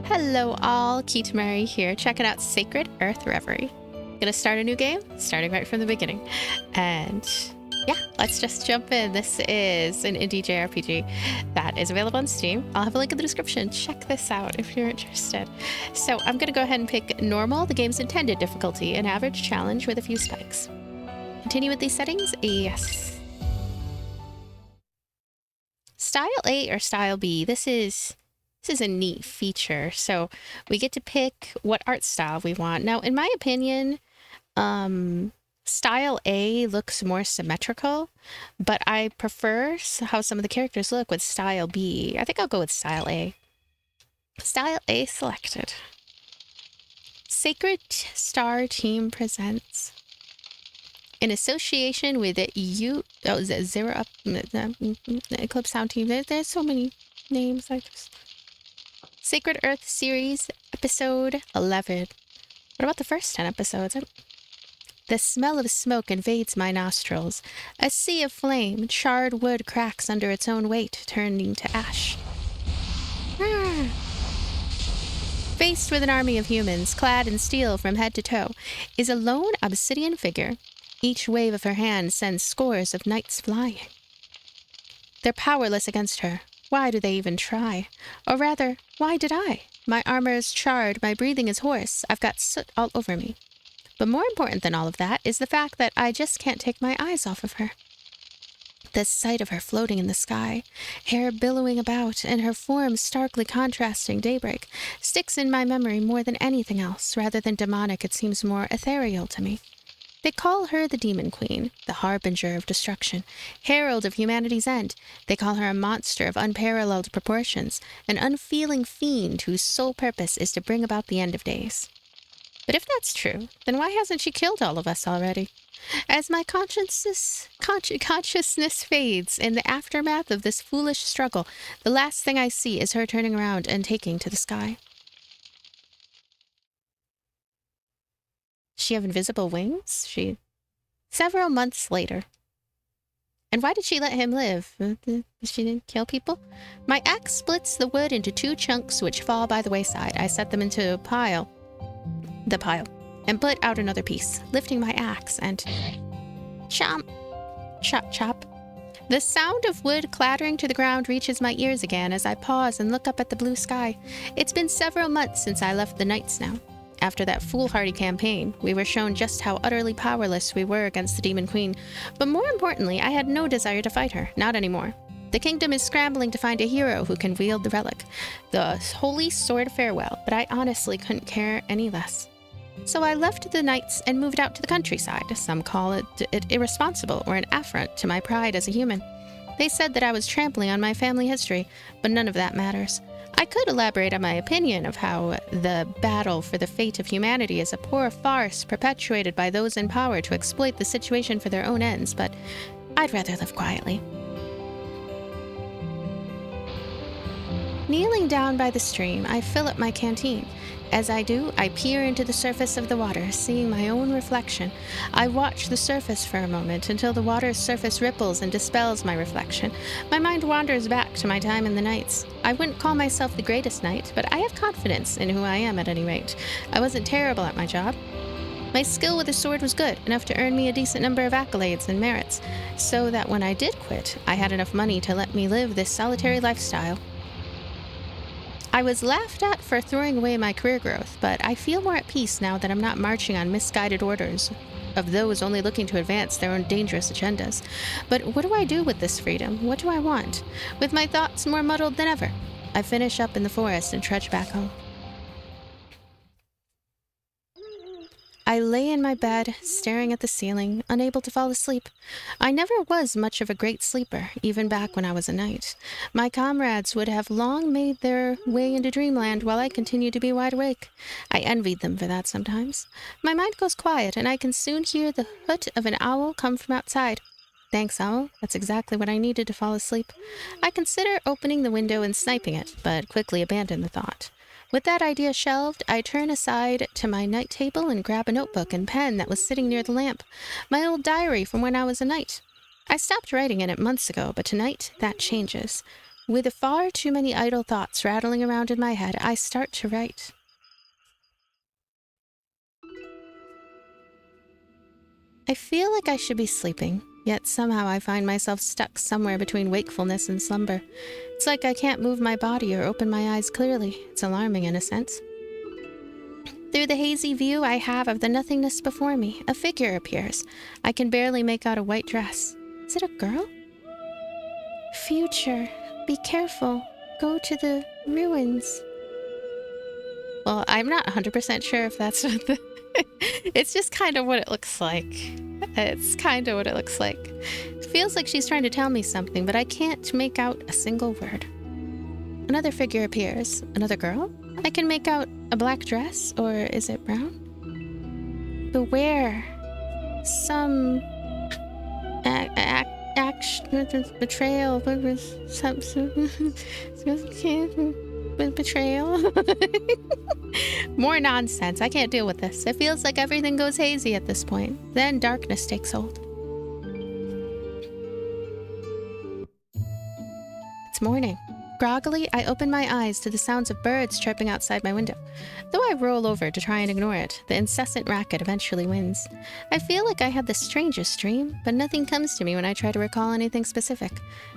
Hello all, Mary here, checking out Sacred Earth Reverie. Gonna start a new game, starting right from the beginning. And yeah, let's just jump in. This is an indie JRPG that is available on Steam. I'll have a link in the description. Check this out if you're interested. So I'm gonna go ahead and pick normal, the game's intended difficulty, and average challenge with a few spikes. Continue with these settings? Yes. Style A or Style B, this is a neat feature. So we get to pick what art style we want. Now, in my opinion, Style A looks more symmetrical, but I prefer how some of the characters look with Style B. I think I'll go with Style A. Style A selected. Sacred Star Team presents, in association with the Zero Up Eclipse Sound Team. There's so many names. Sacred Earth Series, Episode 11. What about the first 10 episodes? The smell of smoke invades my nostrils. A sea of flame, charred wood cracks under its own weight, turning to ash. Faced with an army of humans, clad in steel from head to toe, is a lone obsidian figure. Each wave of her hand sends scores of knights flying. They're powerless against her. Why do they even try? Or rather, why did I? My armor is charred, my breathing is hoarse, I've got soot all over me. But more important than all of that is the fact that I just can't take my eyes off of her. The sight of her floating in the sky, hair billowing about, and her form starkly contrasting daybreak, sticks in my memory more than anything else. Rather than demonic, it seems more ethereal to me. They call her the Demon Queen, the harbinger of destruction, herald of humanity's end. They call her a monster of unparalleled proportions, an unfeeling fiend whose sole purpose is to bring about the end of days. But if that's true, then why hasn't she killed all of us already? As my consciousness fades in the aftermath of this foolish struggle, the last thing I see is her turning around and taking to the sky. She have invisible wings? Several months later. And why did she let him live? She didn't kill people? My axe splits the wood into 2 chunks which fall by the wayside. I set them into the pile, and put out another piece, lifting my axe and chomp, chop, chop. The sound of wood clattering to the ground reaches my ears again as I pause and look up at the blue sky. It's been several months since I left the Knights now. After that foolhardy campaign, we were shown just how utterly powerless we were against the Demon Queen. But more importantly, I had no desire to fight her, not anymore. The kingdom is scrambling to find a hero who can wield the relic, the Holy Sword Farewell, but I honestly couldn't care any less. So I left the Knights and moved out to the countryside. Some call it irresponsible or an affront to my pride as a human. They said that I was trampling on my family history, but none of that matters. I could elaborate on my opinion of how the battle for the fate of humanity is a poor farce perpetuated by those in power to exploit the situation for their own ends, but I'd rather live quietly. Kneeling down by the stream, I fill up my canteen. As I do, I peer into the surface of the water, seeing my own reflection. I watch the surface for a moment until the water's surface ripples and dispels my reflection. My mind wanders back to my time in the Knights. I wouldn't call myself the greatest knight, but I have confidence in who I am at any rate. I wasn't terrible at my job. My skill with the sword was good, enough to earn me a decent number of accolades and merits, so that when I did quit, I had enough money to let me live this solitary lifestyle. I was laughed at for throwing away my career growth, but I feel more at peace now that I'm not marching on misguided orders of those only looking to advance their own dangerous agendas. But what do I do with this freedom? What do I want? With my thoughts more muddled than ever, I finish up in the forest and trudge back home. I lay in my bed, staring at the ceiling, unable to fall asleep. I never was much of a great sleeper, even back when I was a knight. My comrades would have long made their way into dreamland while I continued to be wide awake. I envied them for that sometimes. My mind goes quiet, and I can soon hear the hoot of an owl come from outside. Thanks, owl. That's exactly what I needed to fall asleep. I consider opening the window and sniping it, but quickly abandon the thought. With that idea shelved, I turn aside to my night table and grab a notebook and pen that was sitting near the lamp. My old diary from when I was a knight. I stopped writing in it months ago, but tonight, that changes. With far too many idle thoughts rattling around in my head, I start to write. I feel like I should be sleeping, yet somehow I find myself stuck somewhere between wakefulness and slumber. It's like I can't move my body or open my eyes clearly. It's alarming in a sense. Through the hazy view I have of the nothingness before me, a figure appears. I can barely make out a white dress. Is it a girl? Future, be careful. Go to the ruins. Well, I'm not 100% sure if that's what the... It's just kind of what it looks like. It's kind of what it looks like. It feels like she's trying to tell me something, but I can't make out a single word. Another figure appears. Another girl? I can make out a black dress, or is it brown? Beware. Some... betrayal. Betrayal. More nonsense. I can't deal with this. It feels like everything goes hazy at this point. Then darkness takes hold. It's morning. Groggily, I open my eyes to the sounds of birds chirping outside my window. Though I roll over to try and ignore it, the incessant racket eventually wins. I feel like I had the strangest dream, but nothing comes to me when I try to recall anything specific.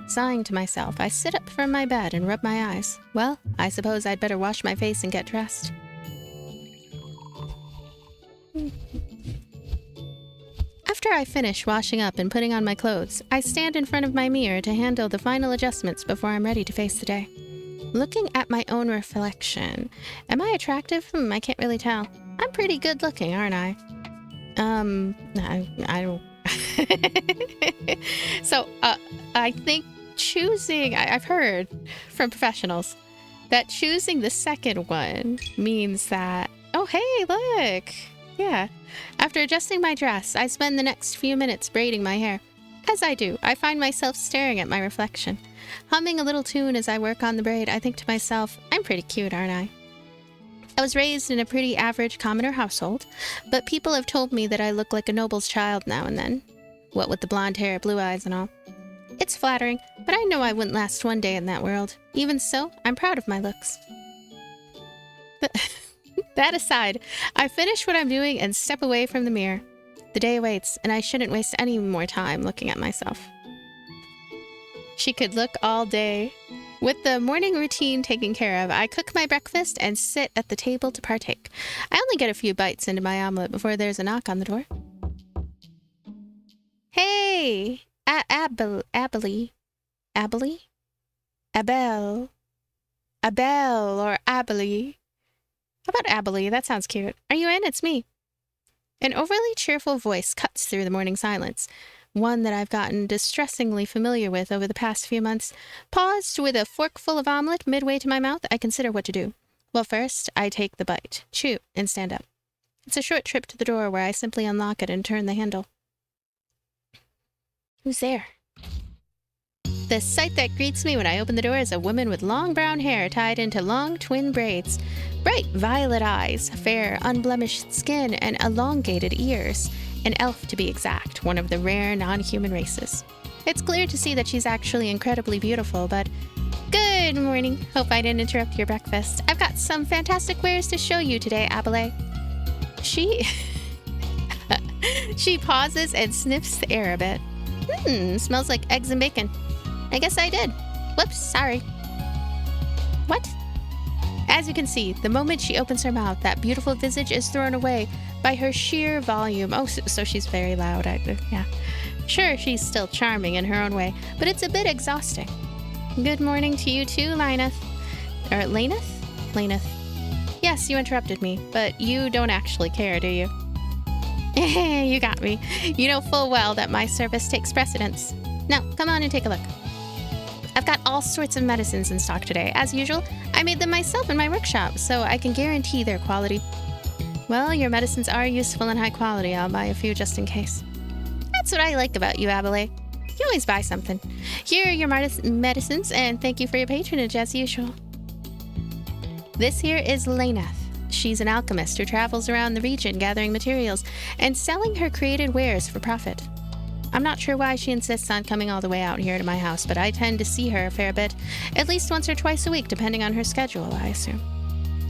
Sighing to myself, I sit up from my bed and rub my eyes. Well, I suppose I'd better wash my face and get dressed. After I finish washing up and putting on my clothes, I stand in front of my mirror to handle the final adjustments before I'm ready to face the day. Looking at my own reflection. Am I attractive? I can't really tell. I'm pretty good looking, aren't I? I don't... So, I think choosing... I've heard from professionals that choosing the second one means that... Oh, hey, look! Yeah. After adjusting my dress, I spend the next few minutes braiding my hair. As I do, I find myself staring at my reflection. Humming a little tune as I work on the braid, I think to myself, I'm pretty cute, aren't I? I was raised in a pretty average commoner household, but people have told me that I look like a noble's child now and then. What with the blonde hair, blue eyes, and all. It's flattering, but I know I wouldn't last one day in that world. Even so, I'm proud of my looks. That aside, I finish what I'm doing and step away from the mirror. The day waits, and I shouldn't waste any more time looking at myself. She could look all day. With the morning routine taken care of, I cook my breakfast and sit at the table to partake. I only get a few bites into my omelet before there's a knock on the door. Hey! Abelle? Abelle or Abelle? How about Abelle? That sounds cute. Are you in? It's me. An overly cheerful voice cuts through the morning silence. One that I've gotten distressingly familiar with over the past few months. Paused with a forkful of omelet midway to my mouth, I consider what to do. Well, first, I take the bite, chew, and stand up. It's a short trip to the door where I simply unlock it and turn the handle. Who's there? The sight that greets me when I open the door is a woman with long brown hair tied into long twin braids, bright violet eyes, fair, unblemished skin, and elongated ears. An elf, to be exact, one of the rare non-human races. It's clear to see that she's actually incredibly beautiful, but... Good morning. Hope I didn't interrupt your breakfast. I've got some fantastic wares to show you today, Abelle. She pauses and sniffs the air a bit. Smells like eggs and bacon. I guess I did. Whoops, sorry. What? As you can see, the moment she opens her mouth, that beautiful visage is thrown away by her sheer volume. Oh, so she's very loud. Yeah. Sure, she's still charming in her own way, but it's a bit exhausting. Good morning to you too, Lyneth. Or Laneth? Laneth. Yes, you interrupted me, but you don't actually care, do you? You got me. You know full well that my service takes precedence. Now, come on and take a look. I've got all sorts of medicines in stock today. As usual, I made them myself in my workshop, so I can guarantee their quality. Well, your medicines are useful and high quality. I'll buy a few just in case. That's what I like about you, Abelle. You always buy something. Here are your medicines, and thank you for your patronage as usual. This here is Laneth. She's an alchemist who travels around the region gathering materials and selling her created wares for profit. I'm not sure why she insists on coming all the way out here to my house, but I tend to see her a fair bit, at least once or twice a week, depending on her schedule, I assume.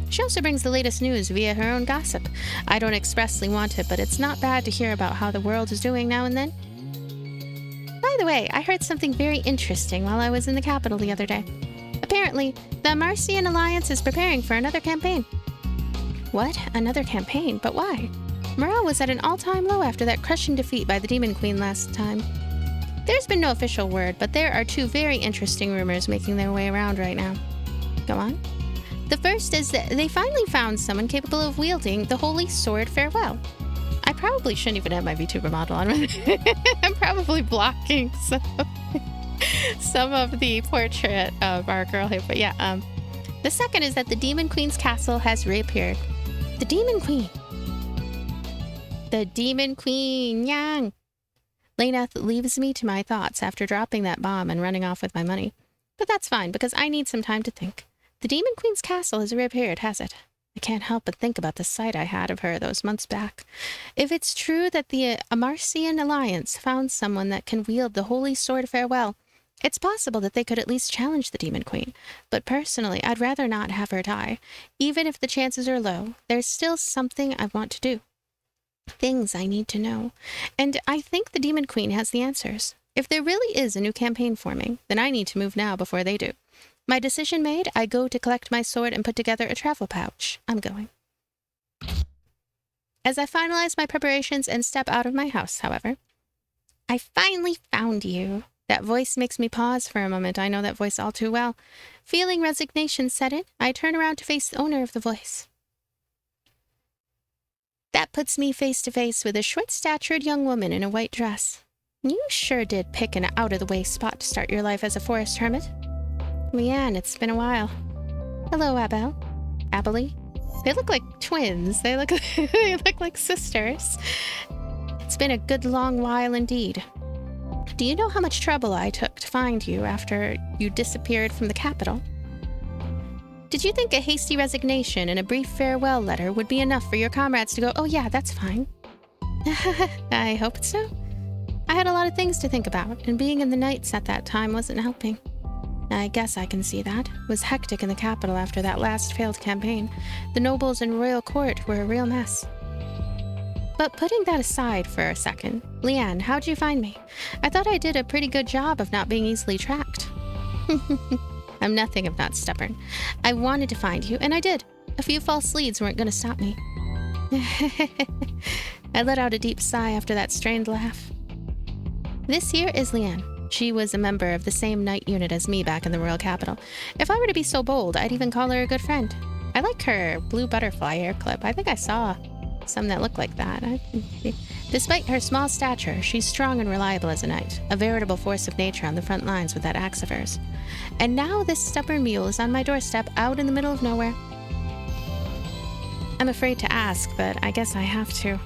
She also brings the latest news via her own gossip. I don't expressly want it, but it's not bad to hear about how the world is doing now and then. By the way, I heard something very interesting while I was in the capital the other day. Apparently, the Amarcian Alliance is preparing for another campaign. What? Another campaign? But why? Morale was at an all-time low after that crushing defeat by the Demon Queen last time. There's been no official word, but there are two very interesting rumors making their way around right now. Go on. The first is that they finally found someone capable of wielding the Holy Sword Farewell. I probably shouldn't even have my VTuber model on. I'm probably blocking some of the portrait of our girl here. But yeah, the second is that the Demon Queen's castle has reappeared. The Demon Queen. The Demon Queen, yang! Laeneth leaves me to my thoughts after dropping that bomb and running off with my money. But that's fine, because I need some time to think. The Demon Queen's castle has reappeared, has it? I can't help but think about the sight I had of her those months back. If it's true that the Amarcian Alliance found someone that can wield the Holy Sword Farewell, it's possible that they could at least challenge the Demon Queen. But personally, I'd rather not have her die. Even if the chances are low, there's still something I want to do. Things I need to know. And I think the Demon Queen has the answers. If there really is a new campaign forming, then I need to move now before they do. My decision made, I go to collect my sword and put together a travel pouch. I'm going. As I finalize my preparations and step out of my house, however, I finally found you. That voice makes me pause for a moment. I know that voice all too well. Feeling resignation set in, I turn around to face the owner of the voice. That puts me face to face with a short-statured young woman in a white dress. You sure did pick an out-of-the-way spot to start your life as a forest hermit. Leanne, it's been a while. Hello, Abelle. Abelle? They look like twins. They look like sisters. It's been a good long while indeed. Do you know how much trouble I took to find you after you disappeared from the capital? Did you think a hasty resignation and a brief farewell letter would be enough for your comrades to go, oh yeah, that's fine? I hope so. I had a lot of things to think about, and being in the Knights at that time wasn't helping. I guess I can see that. It was hectic in the capital after that last failed campaign. The nobles and royal court were a real mess. But putting that aside for a second, Leanne, how'd you find me? I thought I did a pretty good job of not being easily tracked. I'm nothing if not stubborn. I wanted to find you, and I did. A few false leads weren't going to stop me. I let out a deep sigh after that strained laugh. This here is Leanne. She was a member of the same knight unit as me back in the royal capital. If I were to be so bold, I'd even call her a good friend. I like her blue butterfly hair clip. I think I saw some that look like that. Despite her small stature, she's strong and reliable as a knight, a veritable force of nature on the front lines with that axe of hers. And now this stubborn mule is on my doorstep out in the middle of nowhere. I'm afraid to ask, but I guess I have to.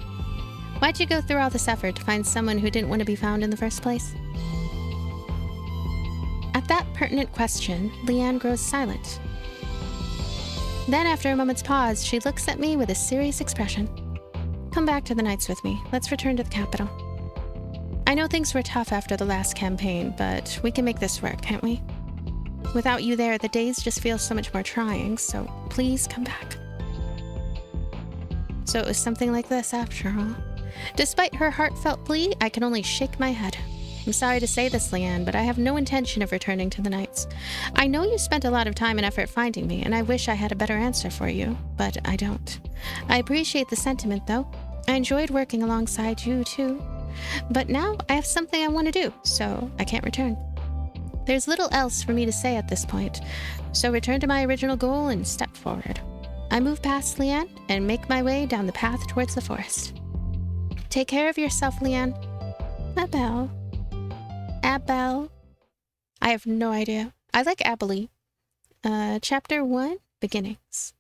Why'd you go through all this effort to find someone who didn't want to be found in the first place? At that pertinent question, Leanne grows silent. Then, after a moment's pause, she looks at me with a serious expression. Come back to the Knights with me. Let's return to the capital. I know things were tough after the last campaign, but we can make this work, can't we? Without you there, the days just feel so much more trying, so please come back. So it was something like this after all. Despite her heartfelt plea, I can only shake my head. I'm sorry to say this, Leanne, but I have no intention of returning to the Knights. I know you spent a lot of time and effort finding me, and I wish I had a better answer for you, but I don't. I appreciate the sentiment, though. I enjoyed working alongside you, too. But now I have something I want to do, so I can't return. There's little else for me to say at this point, so return to my original goal and step forward. I move past Leanne and make my way down the path towards the forest. Take care of yourself, Leanne. Abelle. Abelle. I have no idea. I like Abelle. Chapter 1, Beginnings.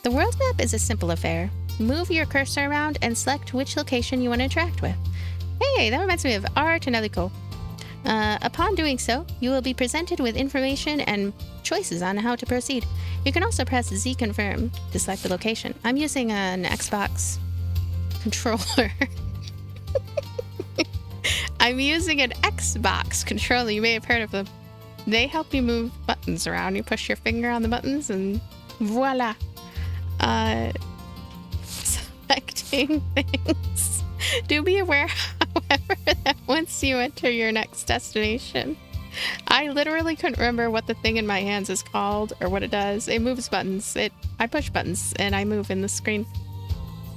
The world map is a simple affair. Move your cursor around and select which location you want to interact with. Hey, that reminds me of art and other cool. Upon doing so, you will be presented with information and choices on how to proceed. You can also press Z confirm to select the location. I'm using an Xbox controller. I'm using an Xbox controller. You may have heard of them. They help you move buttons around. You push your finger on the buttons and voila. Selecting things. Do be aware, however, that once you enter your next destination, I literally couldn't remember what the thing in my hands is called or what it does. It moves buttons. I push buttons and I move in the screen.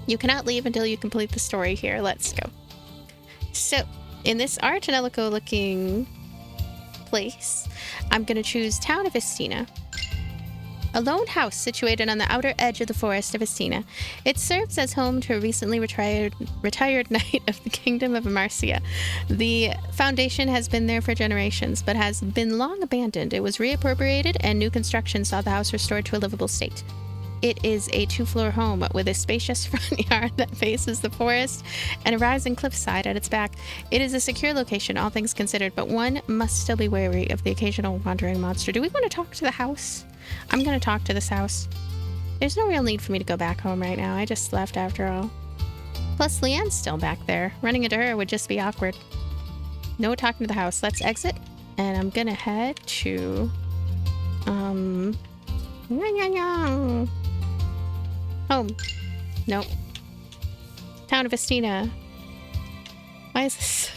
You cannot leave until you complete the story here. Let's go. So, in this Art and Elico looking place, I'm going to choose Town of Estina. A lone house situated on the outer edge of the forest of Estina. It serves as home to a recently retired knight of the Kingdom of Amarcia. The foundation has been there for generations, but has been long abandoned. It was reappropriated, and new construction saw the house restored to a livable state. It is a 2-floor home with a spacious front yard that faces the forest and a rising cliffside at its back. It is a secure location, all things considered, but one must still be wary of the occasional wandering monster. Do we want to talk to the house? I'm going to talk to this house. There's no real need for me to go back home right now. I just left after all. Plus, Leanne's still back there. Running into her would just be awkward. No talking to the house. Let's exit. And I'm going to head to... Home. Nope. Town of Estina. Why is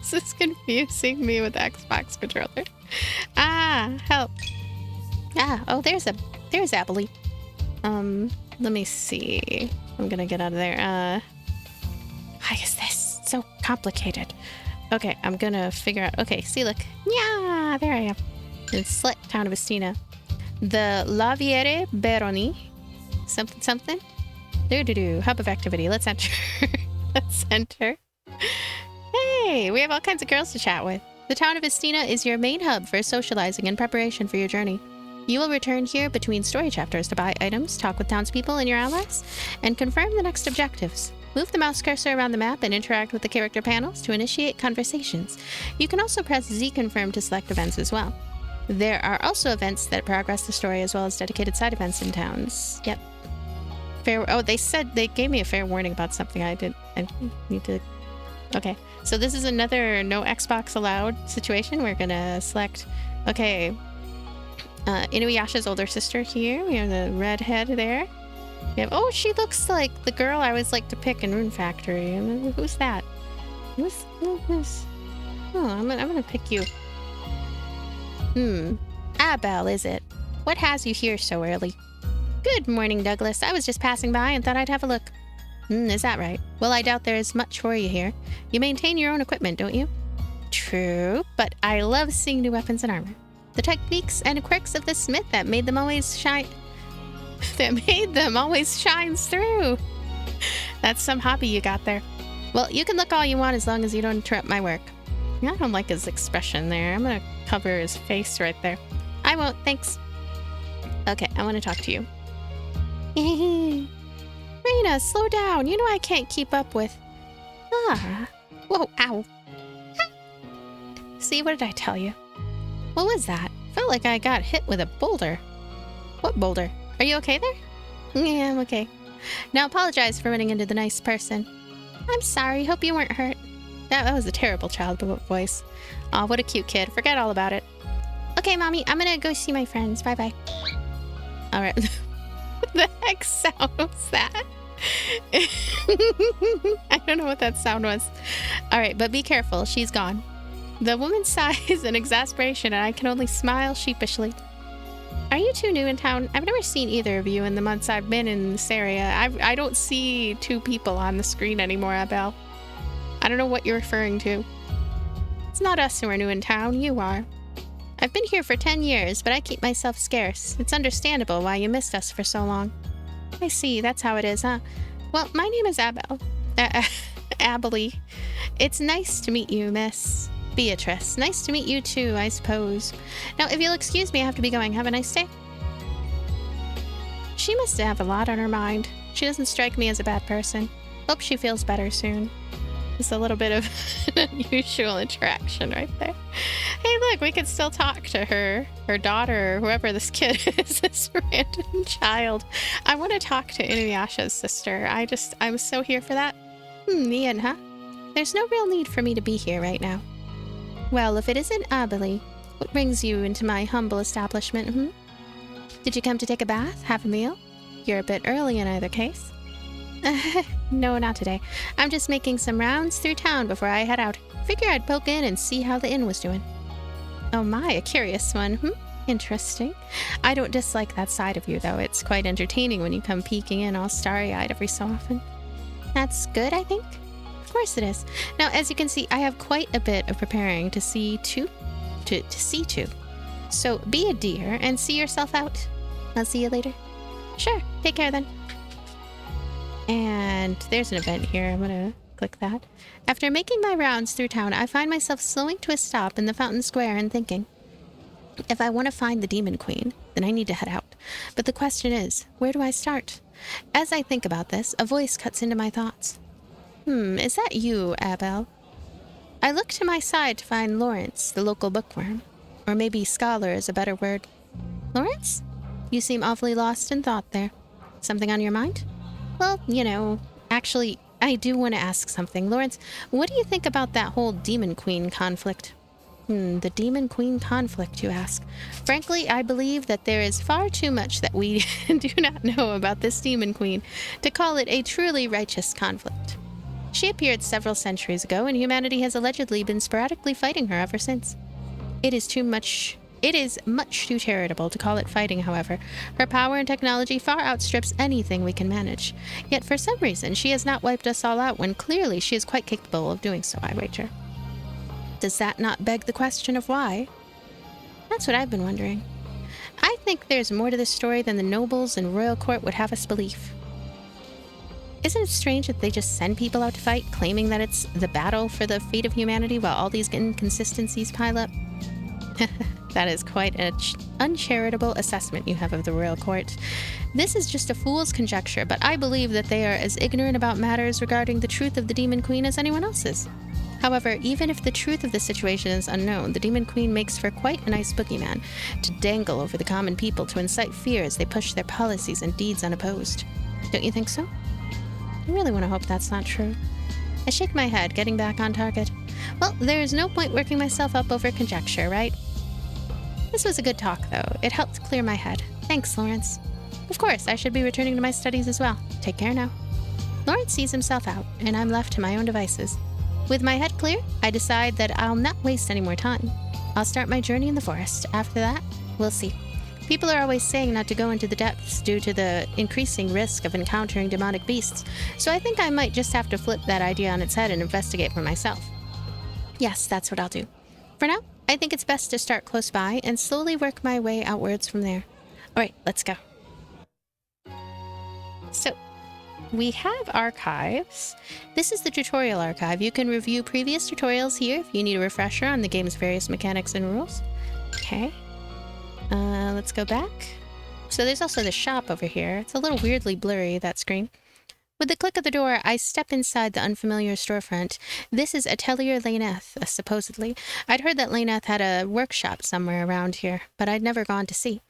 this confusing me with the Xbox controller? Ah, help. Ah, oh, there's Abelle. Let me see. I'm gonna get out of there. Why is this so complicated? Okay, I'm gonna figure out. Okay, see, look. Yeah, there I am. It's select Town of Estina. The Laviere Beroni. Something. Hub of activity. Let's enter. Let's enter. Hey, we have all kinds of girls to chat with. The Town of Estina is your main hub for socializing and preparation for your journey. You will return here between story chapters to buy items, talk with townspeople and your allies, and confirm the next objectives. Move the mouse cursor around the map and interact with the character panels to initiate conversations. You can also press Z confirm to select events as well. There are also events that progress the story as well as dedicated side events in towns. Yep. They gave me a fair warning about something I need to... Okay, so this is another no Xbox allowed situation. We're gonna select... Okay. Inuyasha's older sister here. We have the redhead there. We have... Oh, she looks like the girl I always like to pick in Rune Factory. Who's that? Who's this? Oh, I'm gonna pick you. Abelle, is it? What has you here so early? Good morning, Douglas. I was just passing by and thought I'd have a look. Is that right? Well, I doubt there is much for you here. You maintain your own equipment, don't you? True, but I love seeing new weapons and armor. The techniques and quirks of the smith that made them always shines through. That's some hobby you got there. Well, you can look all you want as long as you don't interrupt my work. I don't like his expression there. I'm gonna cover his face right there. I won't, thanks. Okay, I want to talk to you. Rena, slow down. You know I can't keep up with... Ah. Whoa, ow. See, what did I tell you? What was that? Felt like I got hit with a boulder. What boulder? Are you okay there? Yeah, I'm okay. Now apologize for running into the nice person. I'm sorry. Hope you weren't hurt. That was a terrible child voice. Aw, what a cute kid. Forget all about it. Okay, Mommy, I'm gonna go see my friends. Bye-bye. Alright. What the heck sound was that? I don't know what that sound was. Alright, but be careful. She's gone. The woman sighs in exasperation, and I can only smile sheepishly. Are you two new in town? I've never seen either of you in the months I've been in this area. I don't see two people on the screen anymore, Abelle. I don't know what you're referring to. It's not us who are new in town, you are. I've been here for 10 years, but I keep myself scarce. It's understandable why you missed us for so long. I see, that's how it is, huh? Well, my name is Abelle. Abelle. It's nice to meet you, Miss Beatrice. Nice to meet you too, I suppose. Now, if you'll excuse me, I have to be going. Have a nice day. She must have a lot on her mind. She doesn't strike me as a bad person. Hope she feels better soon. It's a little bit of an unusual interaction right there. Hey, look, we can still talk to her daughter, or whoever this kid is, this random child. I want to talk to Inuyasha's sister. I'm so here for that. Ian, huh? There's no real need for me to be here right now. Well, if it isn't Abelle, what brings you into my humble establishment, Did you come to take a bath? Have a meal? You're a bit early in either case. No, not today. I'm just making some rounds through town before I head out. Figure I'd poke in and see how the inn was doing. Oh my, a curious one, Interesting. I don't dislike that side of you, though. It's quite entertaining when you come peeking in all starry-eyed every so often. That's good, I think? Of course it is. Now, as you can see, I have quite a bit of preparing to see to. So be a dear and see yourself out. I'll see you later. Sure, take care then. And there's an event here. I'm gonna click that. After making my rounds through town, I find myself slowing to a stop in the Fountain Square and thinking, if I want to find the Demon Queen, then I need to head out. But the question is, where do I start? As I think about this, a voice cuts into my thoughts. Is that you, Abelle? I look to my side to find Lawrence, the local bookworm. Or maybe scholar is a better word. Lawrence? You seem awfully lost in thought there. Something on your mind? Well, actually, I do want to ask something. Lawrence, what do you think about that whole Demon Queen conflict? The Demon Queen conflict, you ask. Frankly, I believe that there is far too much that we do not know about this Demon Queen to call it a truly righteous conflict. She appeared several centuries ago, and humanity has allegedly been sporadically fighting her ever since. It is much too charitable to call it fighting, however. Her power and technology far outstrips anything we can manage. Yet for some reason, she has not wiped us all out when clearly she is quite capable of doing so, I wager. Does that not beg the question of why? That's what I've been wondering. I think there's more to this story than the nobles and royal court would have us believe. Isn't it strange that they just send people out to fight, claiming that it's the battle for the fate of humanity while all these inconsistencies pile up? That is quite an uncharitable assessment you have of the royal court. This is just a fool's conjecture, but I believe that they are as ignorant about matters regarding the truth of the Demon Queen as anyone else is. However, even if the truth of the situation is unknown, the Demon Queen makes for quite a nice boogeyman to dangle over the common people to incite fear as they push their policies and deeds unopposed. Don't you think so? I really want to hope that's not true. I shake my head, getting back on target. Well, there is no point working myself up over conjecture, right? This was a good talk, though. It helped clear my head. Thanks, Lawrence. Of course, I should be returning to my studies as well. Take care now. Lawrence sees himself out, and I'm left to my own devices. With my head clear, I decide that I'll not waste any more time. I'll start my journey in the forest. After that, we'll see. People are always saying not to go into the depths due to the increasing risk of encountering demonic beasts, so I think I might just have to flip that idea on its head and investigate for myself. Yes, that's what I'll do. For now, I think it's best to start close by and slowly work my way outwards from there. Alright, let's go. So, we have archives. This is the tutorial archive. You can review previous tutorials here if you need a refresher on the game's various mechanics and rules. Okay. Let's go back. So there's also the shop over here. It's a little weirdly blurry, that screen. With the click of the door, I step inside the unfamiliar storefront. This is Atelier Laineth, supposedly. I'd heard that Laineth had a workshop somewhere around here, but I'd never gone to see.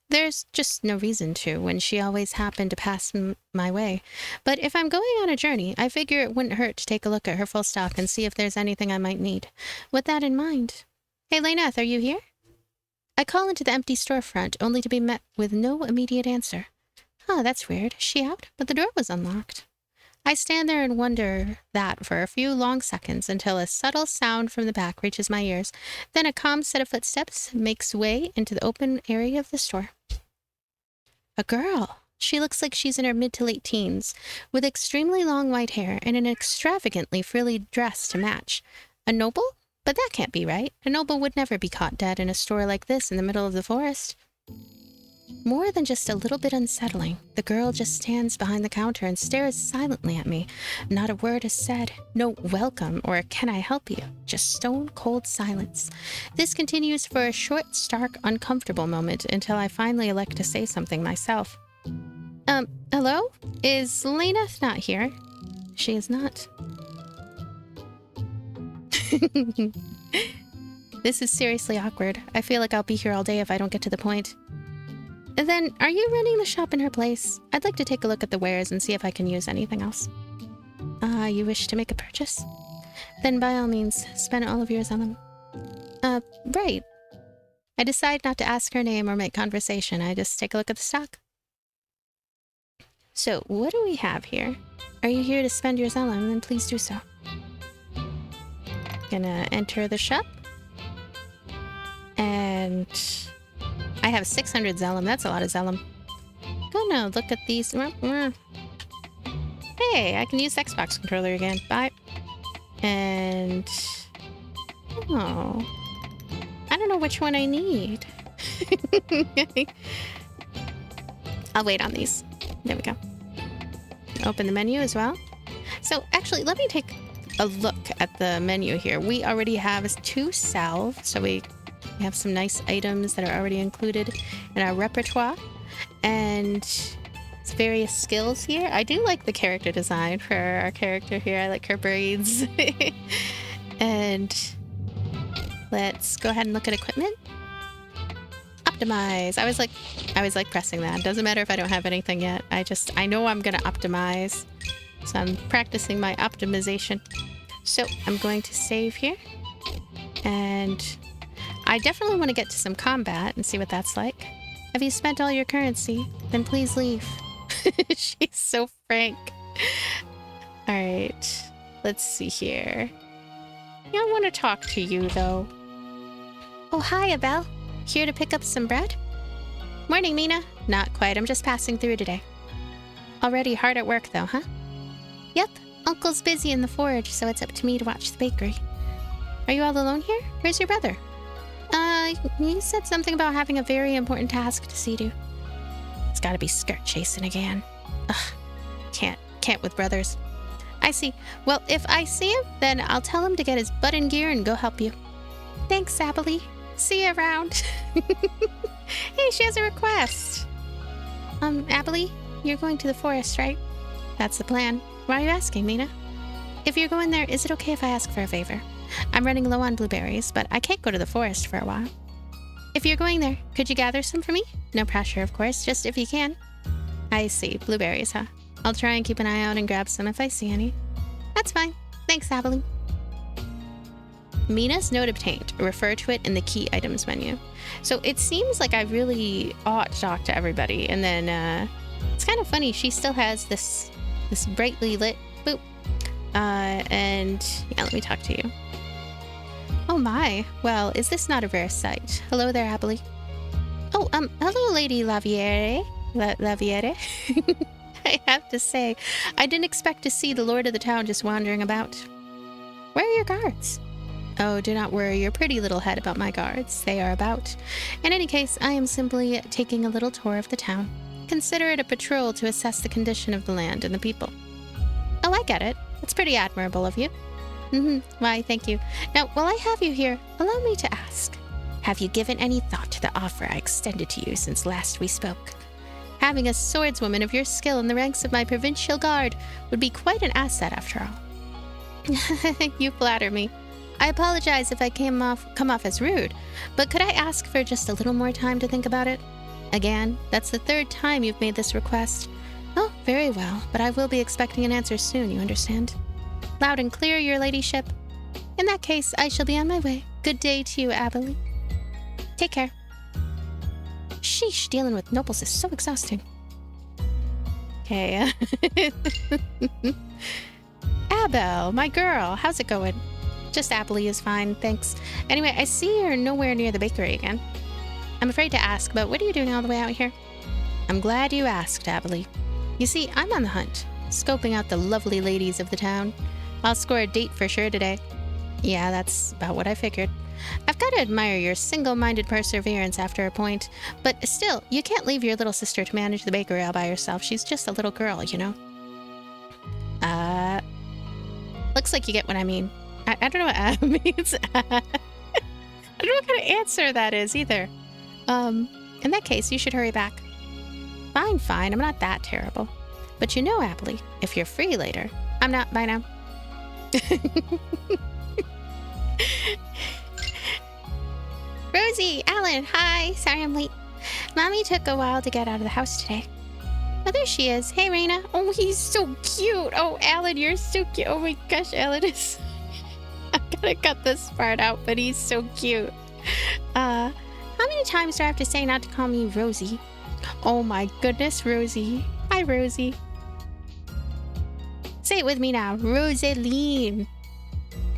There's just no reason to, when she always happened to pass my way. But if I'm going on a journey, I figure it wouldn't hurt to take a look at her full stock and see if there's anything I might need. With that in mind... Hey, Laineth, are you here? I call into the empty storefront, only to be met with no immediate answer. Oh, that's weird. Is she out? But the door was unlocked. I stand there and wonder that for a few long seconds until a subtle sound from the back reaches my ears. Then a calm set of footsteps makes way into the open area of the store. A girl. She looks like she's in her mid to late teens, with extremely long white hair and an extravagantly frilly dress to match. A noble? But that can't be right. A noble would never be caught dead in a store like this in the middle of the forest. More than just a little bit unsettling, the girl just stands behind the counter and stares silently at me. Not a word is said. No welcome or can I help you. Just stone-cold silence. This continues for a short, stark, uncomfortable moment until I finally elect to say something myself. Hello? Is Laineth not here? She is not. This is seriously awkward. I feel like I'll be here all day if I don't get to the point. And then, are you running the shop in her place? I'd like to take a look at the wares and see if I can use anything else. You wish to make a purchase? Then by all means, spend all of yours on them. Right. I decide not to ask her name or make conversation. I just take a look at the stock. So, what do we have here? Are you here to spend your Zellum? Then please do so. Gonna enter the shop. And I have 600 Zellum. That's a lot of Zellum. Gonna look at these. Hey, I can use Xbox controller again. Bye. And... oh... I don't know which one I need. I'll wait on these. There we go. Open the menu as well. So actually, let me take a look at the menu here. We already have 2 salve, so we have some nice items that are already included in our repertoire. And various skills here. I do like the character design for our character here. I like her braids. And let's go ahead and look at equipment. Optimize. I always like pressing that. Doesn't matter if I don't have anything yet. I know I'm gonna optimize. So I'm practicing my optimization. So I'm going to save here. And I definitely want to get to some combat and see what that's like. Have you spent all your currency? Then please leave. She's so frank. Alright. Let's see here. Yeah, I want to talk to you, though. Oh, hi, Abelle. Here to pick up some bread? Morning, Mina. Not quite. I'm just passing through today. Already hard at work, though, huh? Yep. Uncle's busy in the forge, so it's up to me to watch the bakery. Are you all alone here? Where's your brother? He said something about having a very important task to see to. It's gotta be skirt chasing again. Ugh. Can't with brothers. I see. Well, if I see him, then I'll tell him to get his butt in gear and go help you. Thanks, Abelle. See you around. Hey, she has a request. Abelle, you're going to the forest, right? That's the plan. Why are you asking, Mina? If you're going there, is it okay if I ask for a favor? I'm running low on blueberries, but I can't go to the forest for a while. If you're going there, could you gather some for me? No pressure, of course, just if you can. I see. Blueberries, huh? I'll try and keep an eye out and grab some if I see any. That's fine. Thanks, Abelle. Mina's note obtained. Refer to it in the key items menu. So it seems like I really ought to talk to everybody. And then it's kind of funny. She still has this brightly lit boop. And yeah, let me talk to you. Oh my. Well, is this not a rare sight? Hello there, Abelle. Oh, hello, Lady Laviere. Laviere? I have to say, I didn't expect to see the lord of the town just wandering about. Where are your guards? Oh, do not worry your pretty little head about my guards. They are about. In any case, I am simply taking a little tour of the town. Consider it a patrol to assess the condition of the land and the people. Oh, I get it. It's pretty admirable of you. Why, thank you. Now, while I have you here, allow me to ask. Have you given any thought to the offer I extended to you since last we spoke? Having a swordswoman of your skill in the ranks of my provincial guard would be quite an asset after all. You flatter me. I apologize if I come off as rude, but could I ask for just a little more time to think about it? Again, that's the 3rd time you've made this request. Oh, very well, but I will be expecting an answer soon, you understand? Loud and clear, your ladyship. In that case, I shall be on my way. Good day to you, Abelle. Take care. Sheesh, dealing with nobles is so exhausting. Okay. Abelle, my girl, how's it going? Just Abelle is fine, thanks. Anyway, I see you're nowhere near the bakery again. I'm afraid to ask, but what are you doing all the way out here? I'm glad you asked, Abelle. You see, I'm on the hunt, scoping out the lovely ladies of the town. I'll score a date for sure today. Yeah, that's about what I figured. I've got to admire your single-minded perseverance after a point, but still, you can't leave your little sister to manage the bakery all by herself. She's just a little girl, you know? Looks like you get what I mean. I don't know what means. I don't know what kind of answer that is either. In that case, you should hurry back. Fine, I'm not that terrible. But you know, Abelle, if you're free later, I'm not by now. Rosie, Alan, hi. Sorry I'm late. Mommy took a while to get out of the house today. Oh, there she is. Hey, Raina. Oh, he's so cute. Oh, Alan, you're so cute. Oh my gosh, Alan is... I'm gonna cut this part out, but he's so cute. How many times do I have to say not to call me Rosie? Oh my goodness, Rosie. Hi, Rosie. Say it with me now. Rosaline.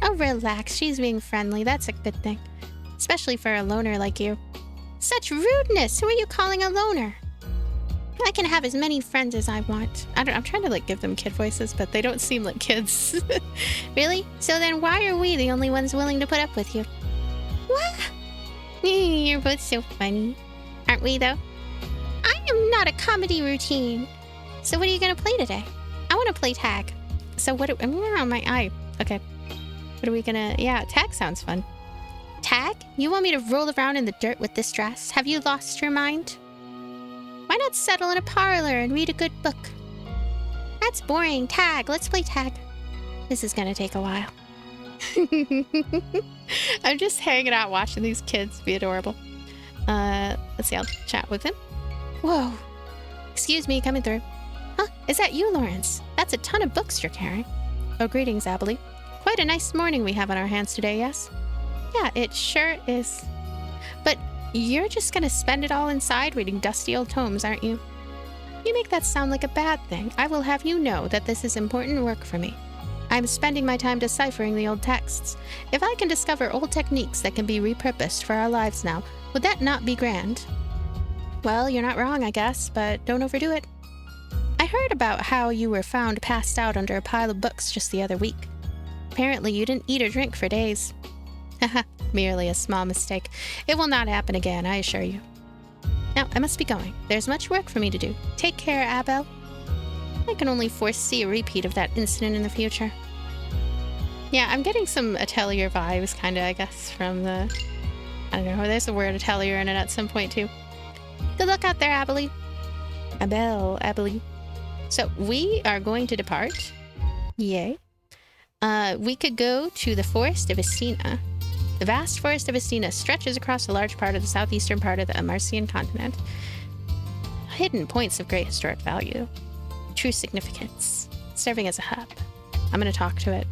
Oh, relax. She's being friendly. That's a good thing. Especially for a loner like you. Such rudeness! Who are you calling a loner? I can have as many friends as I want. I'm trying to like give them kid voices, but they don't seem like kids. Really? So then why are we the only ones willing to put up with you? What? You're both so funny. Aren't we though? I am not a comedy routine. So what are you gonna play today? I want to play tag. So what I'm on my eye. Okay. What are we gonna... Yeah, tag sounds fun. Tag? You want me to roll around in the dirt with this dress? Have you lost your mind? Why not settle in a parlor and read a good book? That's boring. Tag. Let's play tag. This is gonna take a while. I'm just hanging out watching these kids be adorable. Let's see. I'll chat with him. Whoa. Excuse me, coming through. Huh? Is that you, Lawrence? That's a ton of books you're carrying. Oh, greetings, Abelle. Quite a nice morning we have on our hands today, yes? Yeah, it sure is. But you're just gonna spend it all inside reading dusty old tomes, aren't you? You make that sound like a bad thing. I will have you know that this is important work for me. I'm spending my time deciphering the old texts. If I can discover old techniques that can be repurposed for our lives now, would that not be grand? Well, you're not wrong, I guess, but don't overdo it. I heard about how you were found passed out under a pile of books just the other week. Apparently you didn't eat or drink for days. Haha, merely a small mistake. It will not happen again, I assure you. Now, I must be going. There's much work for me to do. Take care, Abelle. I can only foresee a repeat of that incident in the future. Yeah, I'm getting some Atelier vibes, kinda, I guess, from the... I don't know, there's a word Atelier in it at some point, too. Good luck out there, Abelle. Abelle. So, we are going to depart. Yay. We could go to the Forest of Estina. The vast Forest of Estina stretches across a large part of the southeastern part of the Amarcian continent. Hidden points of great historic value. True significance. Serving as a hub. I'm gonna talk to it.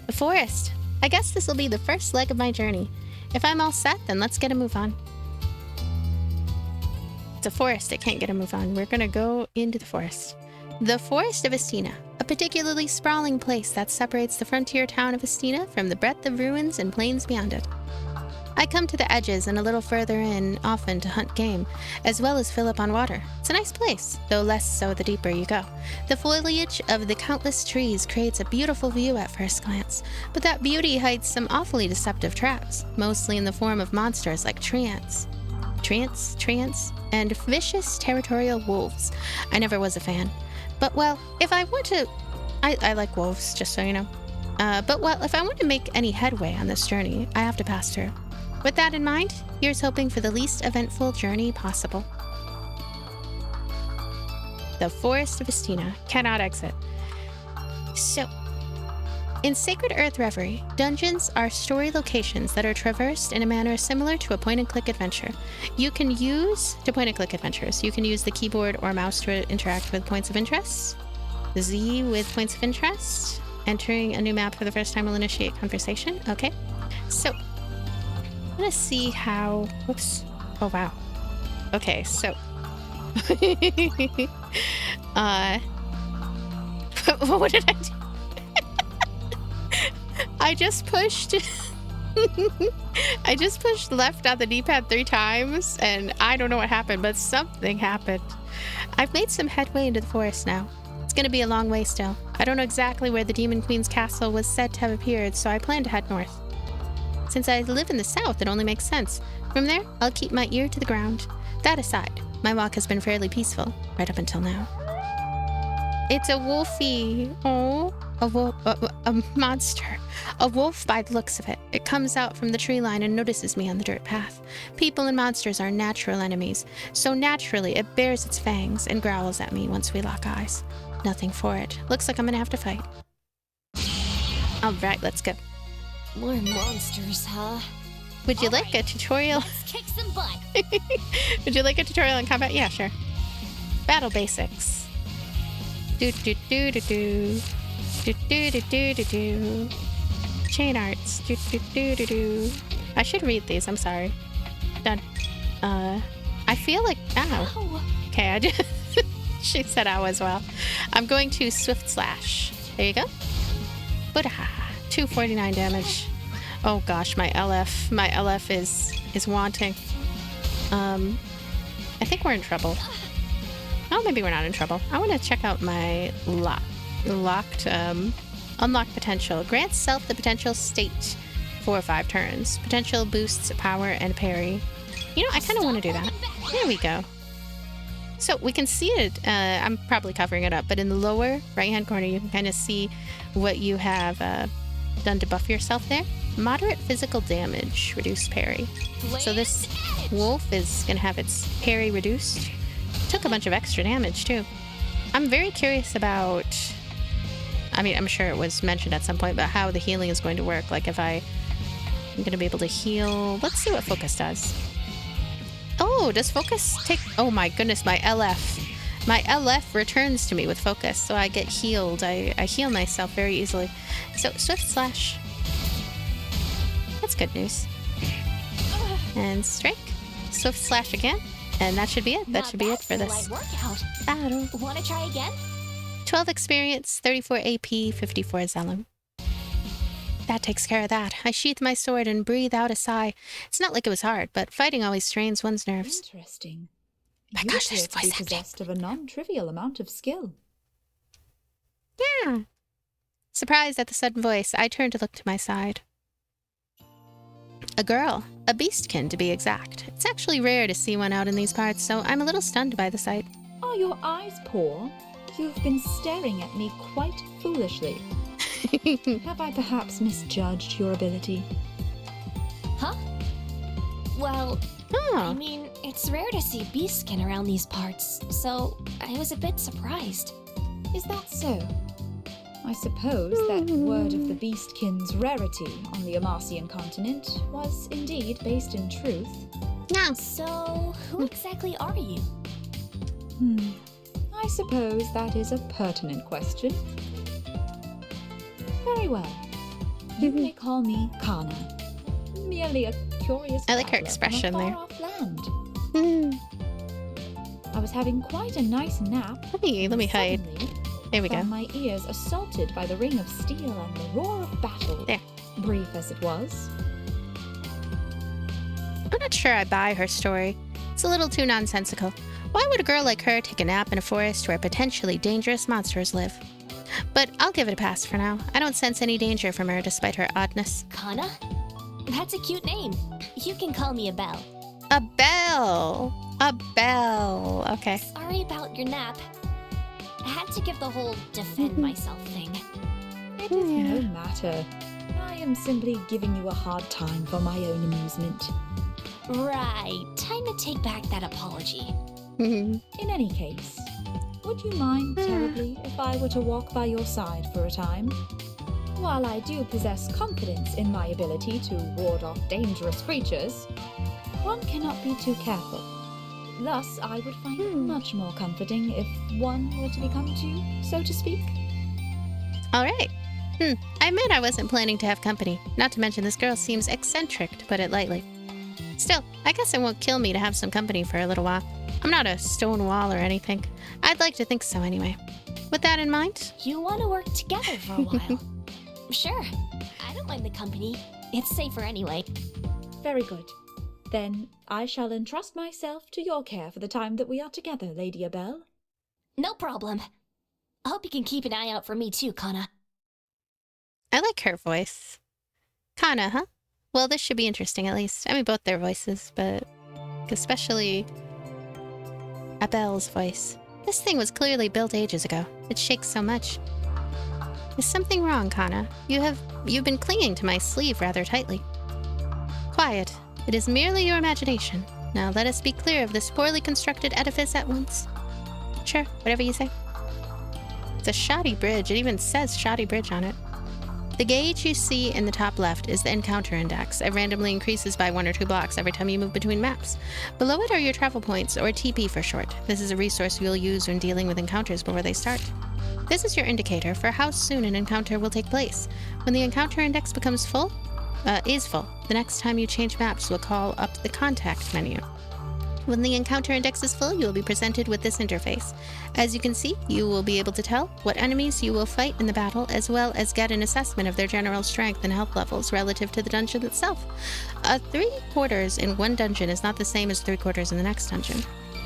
The forest. I guess this will be the first leg of my journey. If I'm all set, then let's get a move on. It's a forest, it can't get a move on. We're gonna go into the forest. The Forest of Estina, a particularly sprawling place that separates the frontier town of Estina from the breadth of ruins and plains beyond it. I come to the edges and a little further in, often to hunt game, as well as fill up on water. It's a nice place, though less so the deeper you go. The foliage of the countless trees creates a beautiful view at first glance, but that beauty hides some awfully deceptive traps, mostly in the form of monsters like treants, and vicious territorial wolves. I never was a fan. But, well, if I want to... I like wolves, just so you know. But, well, if I want to make any headway on this journey, I have to pass through. With that in mind, here's hoping for the least eventful journey possible. The Forest of Estina. Cannot exit. So, in Sacred Earth Reverie, dungeons are story locations that are traversed in a manner similar to a point-and-click adventure. You can use the keyboard or mouse to interact with points of interest. Z with points of interest. Entering a new map for the first time will initiate conversation. Okay. So, I'm gonna see how... Whoops. Oh, wow. Okay, so... what did I do? I just pushed left on the D-pad 3 times, and I don't know what happened, but something happened. I've made some headway into the forest now. It's gonna be a long way still. I don't know exactly where the Demon Queen's castle was said to have appeared, so I plan to head north. Since I live in the south, it only makes sense. From there, I'll keep my ear to the ground. That aside, my walk has been fairly peaceful, right up until now. It's a wolfie. Oh, a monster. A wolf by the looks of it. It comes out from the tree line and notices me on the dirt path. People and monsters are natural enemies, so naturally it bares its fangs and growls at me once we lock eyes. Nothing for it. Looks like I'm gonna have to fight. Alright, let's go. More monsters, huh? Would you like a tutorial? Let's kick some butt. Would you like a tutorial in combat? Yeah, sure. Battle basics. Do do do do do. Do do do do do do. Chain arts. Do do do do do. I should read these, I'm sorry. Done. I feel like ow. Okay, I just she said ow as well. I'm going to swift slash. There you go. Buddha. 249 damage. Oh gosh, my LF is wanting. I think we're in trouble. Oh, maybe we're not in trouble. I want to check out my unlocked potential. Grants self the potential state for 5 turns. Potential boosts power and parry. You know, I kind of want to do that. There we go. So we can see it. I'm probably covering it up, but in the lower right-hand corner, you can kind of see what you have done to buff yourself there. Moderate physical damage, reduced parry. So this wolf is going to have its parry reduced. Took a bunch of extra damage too. I'm very curious about, I mean, I'm sure it was mentioned at some point, but how the healing is going to work. Like if I'm going to be able to heal. Let's see what focus does. Oh, does focus take, oh my goodness, my LF. My LF returns to me with focus, so I get healed. I heal myself very easily. So swift slash. That's good news. And strike. Swift slash again. And that should be it. That should be it for this battle. Wanna try again? 12 experience, 34 AP, 54 Zellum. That takes care of that. I sheath my sword and breathe out a sigh. It's not like it was hard, but fighting always strains one's nerves. Interesting. My You gosh, there's appear to be voice acting. possessed of a non-trivial amount of skill. Yeah. Surprised at the sudden voice, I turned to look to my side. A girl. A beastkin, to be exact. It's actually rare to see one out in these parts, so I'm a little stunned by the sight. Are your eyes poor? You've been staring at me quite foolishly. Have I perhaps misjudged your ability? Huh? Well, I Oh. mean, it's rare to see beastskin around these parts, so I was a bit surprised. Is that so? I suppose that word of the beastkin's rarity on the Amarcian continent was indeed based in truth. No. So, who exactly are you? I suppose that is a pertinent question. Very well. You may call me Kana. Merely a curious I like her traveller expression from a there. far-off land. Hmm. I was having quite a nice nap. Let me hide. Suddenly, There we go. found my ears assaulted by the ring of steel and the roar of battle. There. Brief as it was. I'm not sure I buy her story. It's a little too nonsensical. Why would a girl like her take a nap in a forest where potentially dangerous monsters live? But I'll give it a pass for now. I don't sense any danger from her despite her oddness. Kana? That's a cute name. You can call me Abelle. Abelle! Abelle! Okay. Sorry about your nap. I had to give the whole defend myself thing. It is no matter. I am simply giving you a hard time for my own amusement. Right. Time to take back that apology. In any case, would you mind terribly if I were to walk by your side for a time? While I do possess confidence in my ability to ward off dangerous creatures, one cannot be too careful. Thus, I would find it much more comforting if one were to become two, so to speak. All right. I admit I wasn't planning to have company. Not to mention this girl seems eccentric, to put it lightly. Still, I guess it won't kill me to have some company for a little while. I'm not a stone wall or anything. I'd like to think so anyway. With that in mind... You want to work together for a while? Sure. I don't mind the company. It's safer anyway. Very good. Then I shall entrust myself to your care for the time that we are together, Lady Abelle. No problem. I hope you can keep an eye out for me too, Kana. I like her voice. Kana, huh? Well, this should be interesting at least. I mean, both their voices, but especially Abelle's voice. This thing was clearly built ages ago. It shakes so much. Is something wrong, Kana? You've been clinging to my sleeve rather tightly. Quiet. It is merely your imagination. Now let us be clear of this poorly constructed edifice at once. Sure, whatever you say. It's a shoddy bridge. It even says shoddy bridge on it. The gauge you see in the top left is the encounter index. It randomly increases by 1 or 2 blocks every time you move between maps. Below it are your travel points, or TP for short. This is a resource you'll use when dealing with encounters before they start. This is your indicator for how soon an encounter will take place. When the encounter index becomes full, the next time you change maps will call up the contact menu. When the encounter index is full, you will be presented with this interface. As you can see, you will be able to tell what enemies you will fight in the battle, as well as get an assessment of their general strength and health levels relative to the dungeon itself. 3/4 in one dungeon is not the same as 3/4 in the next dungeon.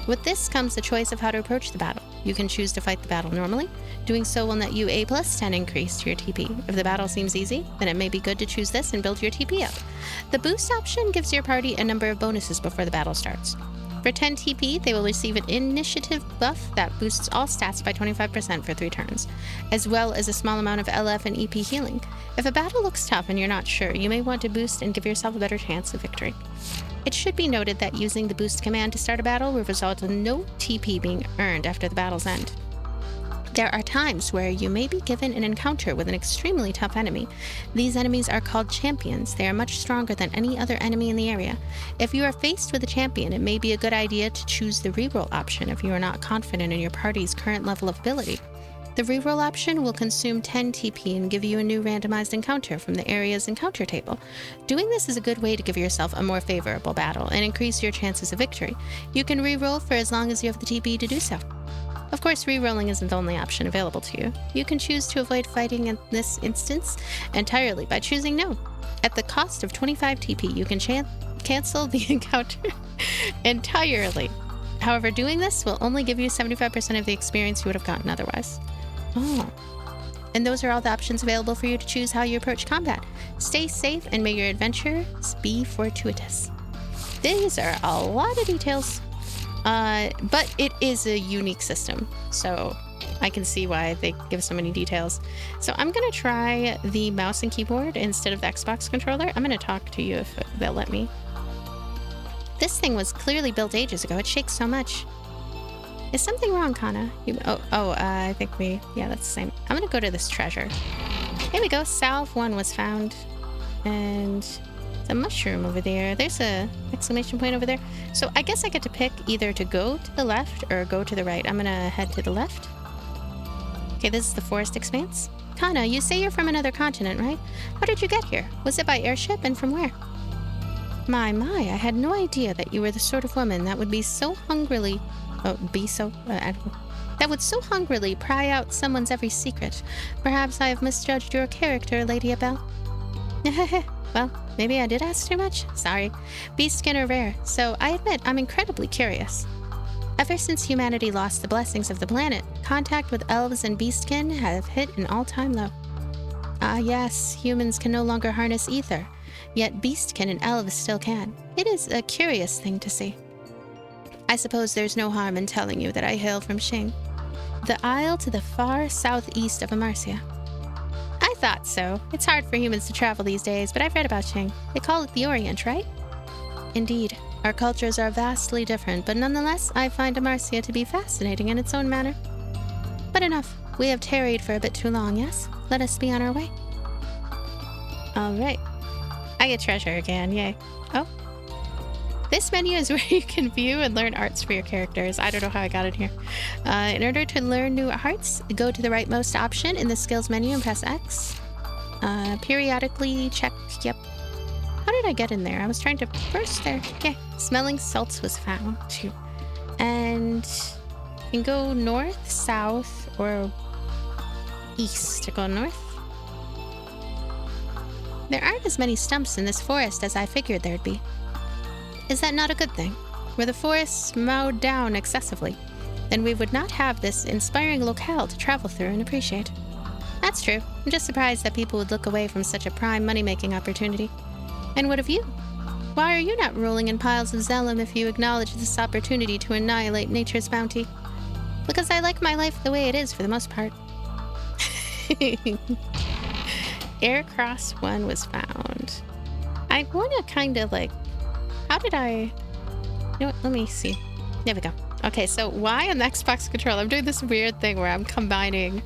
With this comes the choice of how to approach the battle. You can choose to fight the battle normally. Doing so will net you a +10 increase to your TP. If the battle seems easy, then it may be good to choose this and build your TP up. The boost option gives your party a number of bonuses before the battle starts. For 10 TP, they will receive an initiative buff that boosts all stats by 25% for 3 turns, as well as a small amount of LF and EP healing. If a battle looks tough and you're not sure, you may want to boost and give yourself a better chance of victory. It should be noted that using the boost command to start a battle will result in no TP being earned after the battle's end. There are times where you may be given an encounter with an extremely tough enemy. These enemies are called champions. They are much stronger than any other enemy in the area. If you are faced with a champion, it may be a good idea to choose the reroll option if you are not confident in your party's current level of ability. The reroll option will consume 10 TP and give you a new randomized encounter from the area's encounter table. Doing this is a good way to give yourself a more favorable battle and increase your chances of victory. You can reroll for as long as you have the TP to do so. Of course, rerolling isn't the only option available to you. You can choose to avoid fighting in this instance entirely by choosing no. At the cost of 25 TP, you can cancel the encounter entirely. However, doing this will only give you 75% of the experience you would have gotten otherwise. Oh. And those are all the options available for you to choose how you approach combat. Stay safe and may your adventures be fortuitous. These are a lot of details. But it is a unique system, so I can see why they give so many details. So I'm going to try the mouse and keyboard instead of the Xbox controller. I'm going to talk to you if they'll let me. This thing was clearly built ages ago. It shakes so much. Is something wrong, Kana? I think that's the same. I'm going to go to this treasure. Here we go. Salve 1 was found. And a mushroom over there. There's a exclamation point over there. So I guess I get to pick either to go to the left or go to the right. I'm gonna head to the left. Okay, this is the forest expanse. Kana, you say you're from another continent, right? How did you get here? Was it by airship, and from where? My, I had no idea that you were the sort of woman that would be so hungrily... that would so hungrily pry out someone's every secret. Perhaps I have misjudged your character, Lady Abelle. Well, maybe I did ask too much. Sorry. Beast skin are rare, so I admit I'm incredibly curious. Ever since humanity lost the blessings of the planet, contact with elves and beastskin have hit an all-time low. Ah yes, humans can no longer harness ether, yet beastkin and elves still can. It is a curious thing to see. I suppose there's no harm in telling you that I hail from Cain, the isle to the far southeast of Amarcia. I thought so. It's hard for humans to travel these days, but I've read about Cain. They call it the Orient, right? Indeed. Our cultures are vastly different, but nonetheless, I find Amarcia to be fascinating in its own manner. But enough. We have tarried for a bit too long, yes? Let us be on our way. Alright. I get treasure again, yay. Oh. This menu is where you can view and learn arts for your characters. I don't know how I got in here. In order to learn new arts, go to the rightmost option in the skills menu and press X. Periodically check, yep. How did I get in there? I was trying to burst there. Okay, smelling salts was found too. And you can go north, south, or east to go north. There aren't as many stumps in this forest as I figured there'd be. Is that not a good thing? Were the forests mowed down excessively, then we would not have this inspiring locale to travel through and appreciate. That's true. I'm just surprised that people would look away from such a prime money-making opportunity. And what of you? Why are you not rolling in piles of Zellum if you acknowledge this opportunity to annihilate nature's bounty? Because I like my life the way it is for the most part. Aircross 1 was found. I want to kind of like... How did I... You know what? Let me see. There we go. Okay, so Y on the Xbox controller. I'm doing this weird thing where I'm combining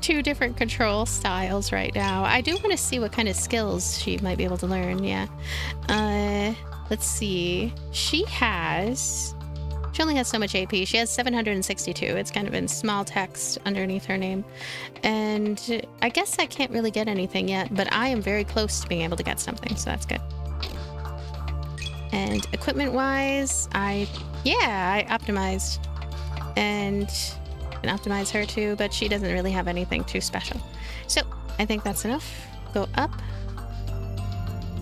2 different control styles right now. I do want to see what kind of skills she might be able to learn, yeah. Let's see. She only has so much AP. She has 762. It's kind of in small text underneath her name. And I guess I can't really get anything yet, but I am very close to being able to get something, so that's good. And equipment-wise, I optimized. And can optimize her too, but she doesn't really have anything too special. So I think that's enough. Go up.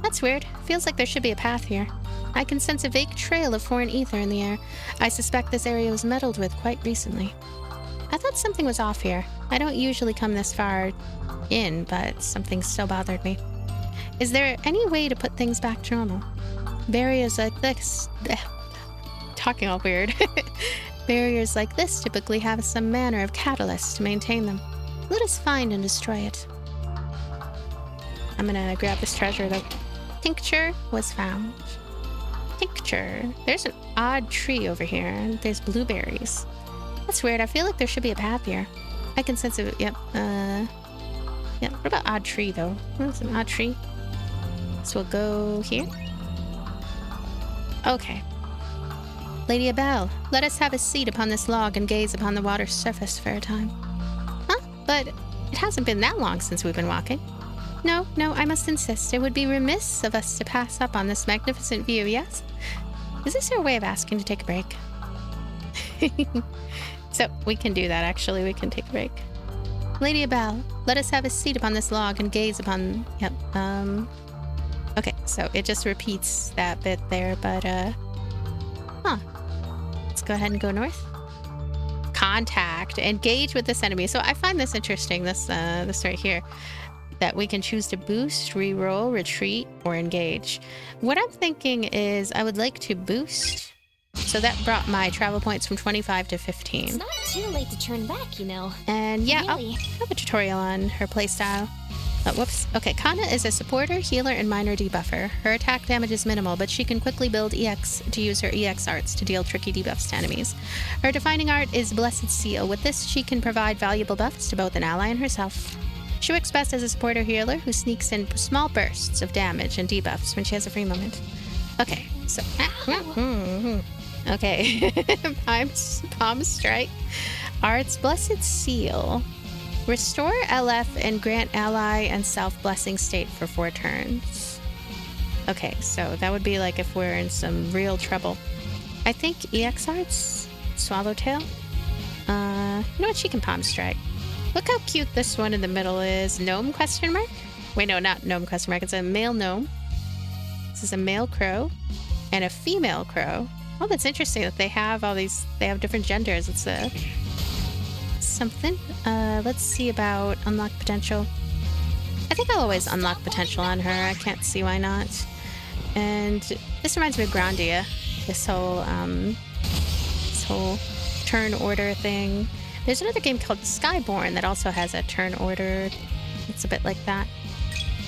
That's weird. Feels like there should be a path here. I can sense a vague trail of foreign ether in the air. I suspect this area was meddled with quite recently. I thought something was off here. I don't usually come this far in, but something still bothered me. Is there any way to put things back to normal? Barriers like this... talking all weird. Barriers like this typically have some manner of catalyst to maintain them. Let us find and destroy it. I'm gonna grab this treasure though. Tincture was found. Tincture. There's an odd tree over here. There's blueberries. That's weird. I feel like there should be a path here. I can sense it. Yep. Yeah. What about odd tree though? There's an odd tree. So we'll go here. Okay. Lady Abelle, let us have a seat upon this log and gaze upon the water's surface for a time. Huh? But it hasn't been that long since we've been walking. No, I must insist. It would be remiss of us to pass up on this magnificent view, yes? Is this your way of asking to take a break? So, we can do that, actually. We can take a break. Lady Abelle, let us have a seat upon this log and gaze upon... Yep, okay, so it just repeats that bit there, but, huh. Let's go ahead and go north. Contact. Engage with this enemy. So I find this interesting, this right here. That we can choose to boost, reroll, retreat, or engage. What I'm thinking is I would like to boost. So that brought my travel points from 25 to 15. It's not too late to turn back, you know. And yeah, Really? I'll have a tutorial on her playstyle. Oh, whoops. Okay, Kana is a supporter, healer, and minor debuffer. Her attack damage is minimal, but she can quickly build EX to use her EX arts to deal tricky debuffs to enemies. Her defining art is Blessed Seal. With this, she can provide valuable buffs to both an ally and herself. She works best as a supporter healer who sneaks in small bursts of damage and debuffs when she has a free moment. Okay, so... Okay, Palm Strike. Arts Blessed Seal. Restore LF and grant ally and self blessing state for 4 turns. Okay, so that would be like if we're in some real trouble. I think EX Arts? Swallowtail? You know what? She can Palm Strike. Look how cute this one in the middle is. Gnome question mark? Wait, no, not gnome question mark. It's a male gnome. This is a male crow and a female crow. Oh, that's interesting that they have all these, they have different genders. It's a something. Let's see about unlock potential. I think I'll always unlock potential on her. I can't see why not. And this reminds me of Grandia. This whole turn order thing. There's another game called Skyborn that also has a turn order. It's a bit like that.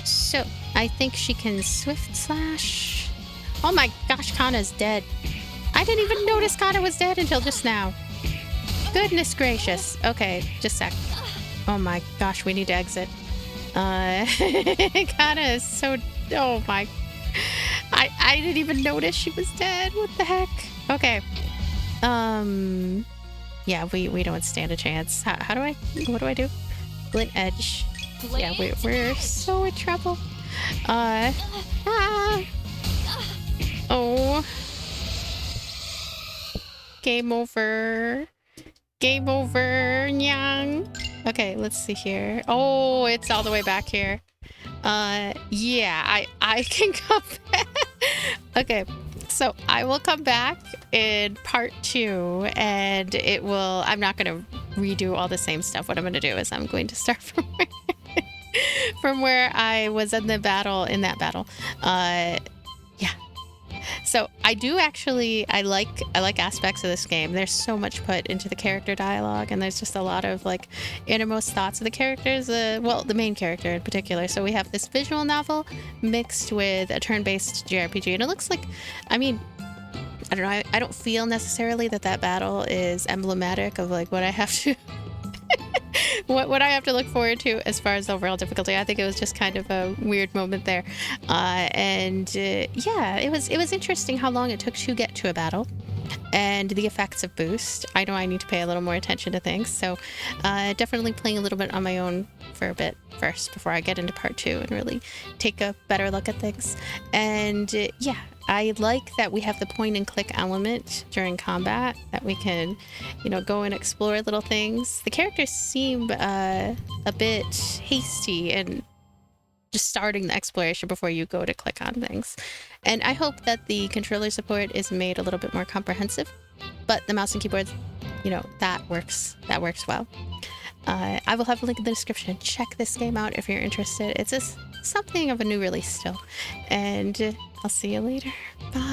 So, I think she can Swift Slash. Oh my gosh, Kana's dead. I didn't even notice Kana was dead until just now. Goodness gracious. Okay, just a sec. Oh my gosh, we need to exit. Kana is so... Oh my... I didn't even notice she was dead. What the heck? Okay. Yeah, we don't stand a chance. How do I... What do I do? Glint Edge. Yeah, we're so in trouble. Oh. Game over. Game over. Nyang. Okay, let's see here. Oh, it's all the way back here. Yeah, I can come back. Okay, so I will come back in part 2, and it will... I'm not going to redo all the same stuff. What I'm going to do is I'm going to start from where I was in that battle. Yeah. So I do actually, I like aspects of this game. There's so much put into the character dialogue, and there's just a lot of like innermost thoughts of the characters. Well, the main character in particular. So we have this visual novel mixed with a turn-based JRPG, and it looks like, I mean, I don't know, I don't feel necessarily that battle is emblematic of like what I have to what I have to look forward to as far as overall difficulty. I think it was just kind of a weird moment there. Yeah, it was interesting how long it took to get to a battle and the effects of boost. I know I need to pay a little more attention to things, so definitely playing a little bit on my own for a bit first before I get into part 2 and really take a better look at things. And yeah, I like that we have the point and click element during combat, that we can, you know, go and explore little things. The characters seem a bit hasty and just starting the exploration before you go to click on things. And I hope that the controller support is made a little bit more comprehensive, but the mouse and keyboard, you know, that works well. I will have a link in the description. Check this game out if you're interested. It's just something of a new release still. And I'll see you later. Bye.